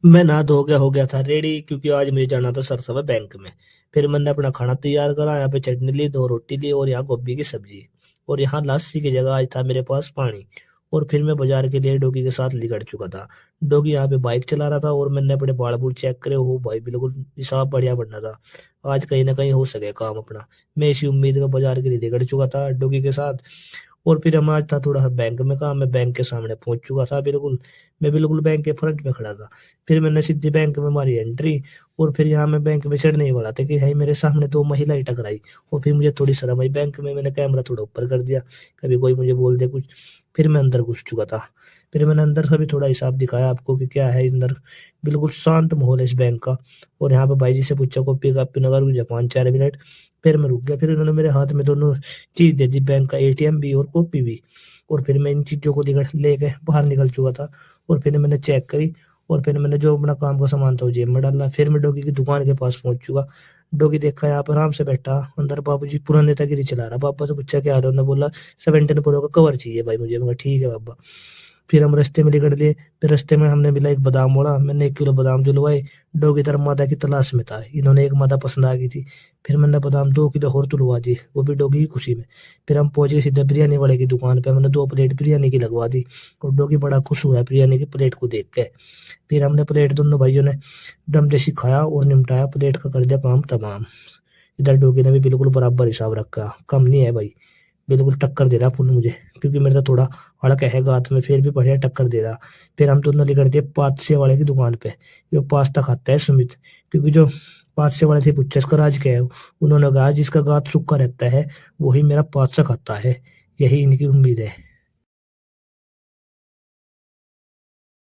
मैं नहा धो के हो गया था रेडी, क्योंकि आज मुझे जाना था सरसबा बैंक में। फिर मैंने अपना खाना तैयार करा। यहाँ पे चटनी ली, 2 रोटी ली और यहाँ गोभी की सब्जी। और यहाँ लस्सी की जगह आज था मेरे पास पानी। और फिर मैं बाजार के लिए डोगी के साथ निकल चुका था। डोगी यहाँ पे बाइक चला रहा था और मैंने अपने बाल बूल चेक करे, हो भाई बिल्कुल हिसाब बढ़िया बनना था। आज कहीं ना कहीं हो सके काम अपना। मैं इसी उम्मीद में बाजार के लिए निकल चुका था डोगी के साथ। और फिर हम आज था थोड़ा सा बैंक में काम, मैं बैंक के सामने पहुंच चुका था बिल्कुल। मैं बिल्कुल बैंक के फ्रंट में खड़ा था। फिर मैंने सीधी बैंक में मारी एंट्री। और फिर यहाँ मैं बैंक में चढ़ने ही वाला था कि है मेरे सामने 2 महिलाएं टकराई। और फिर मुझे थोड़ी शर्म आई, बैंक में मैंने कैमरा थोड़ा ऊपर कर दिया, कभी कोई मुझे बोल दे कुछ। फिर मैं अंदर घुस चुका था। फिर मैंने अंदर से भी थोड़ा हिसाब दिखाया आपको कि क्या है अंदर। बिल्कुल शांत माहौल है इस बैंक का। और यहाँ पे भाई जी से पूछा कॉपी कापी नगर रुक जा 5-4 मिनट। फिर मैं रुक गया। फिर उन्होंने मेरे हाथ में दोनों चीज दे दी, बैंक का एटीएम भी और कॉपी भी। और फिर मैं इन चीजों को लेकर लेके बाहर निकल चुका था। और फिर मैंने चेक करी। और फिर मैंने जो अपना काम का सामान था वो जेब में डाला। फिर मैं डॉगी की दुकान के पास पहुंच चुका। डॉगी देखा यहाँ पर आराम से बैठा अंदर, बाबूजी पुराने नेतागिरी चला रहा। पापा से पूछा क्या हाल है, उन्होंने बोला 17 प्रो का कवर चाहिए भाई मुझे। मैं कहा, ठीक है पापा। फिर हम रास्ते में निकल लिए। फिर रास्ते में हमने मिला एक बादाम मोड़ा, मैंने 1 किलो बादाम दिलवाए। डॉगी तरफ मादा की तलाश में था, इन्होंने एक मादा पसंद आ गई थी। फिर मैंने बादाम 2 किलो और तुलवा दिए, वो भी डॉगी की खुशी में। फिर हम पहुंच गए सीधा बिरयानी वाले की दुकान पे, मैंने 2 प्लेट बिरयानी की लगवा दी। और डॉगी बड़ा खुश हुआ बिरयानी की प्लेट को देख के। फिर हमने प्लेट दोनों भाइयों ने दम जैसी खाया और निपटाया, प्लेट का कर दिया काम तमाम। इधर डॉगी ने भी बिल्कुल बराबर हिसाब रखा, कम नहीं है भाई। बिल्कुल टक्कर दे रहा फुल मुझे, क्योंकि मेरे तो थोड़ा हड़क है गात में, फिर भी बढ़िया टक्कर दे रहा। फिर हम दोनों निकल दिए पादसे वाले की दुकान पे। जो पास्ता खाता है सुमित, क्योंकि जो पादसे वाले थे पूछा इसका राज क्या है। उन्होंने कहा जिसका गात सूखा रहता है वही मेरा पादसा खाता है। यही इनकी उम्मीद है।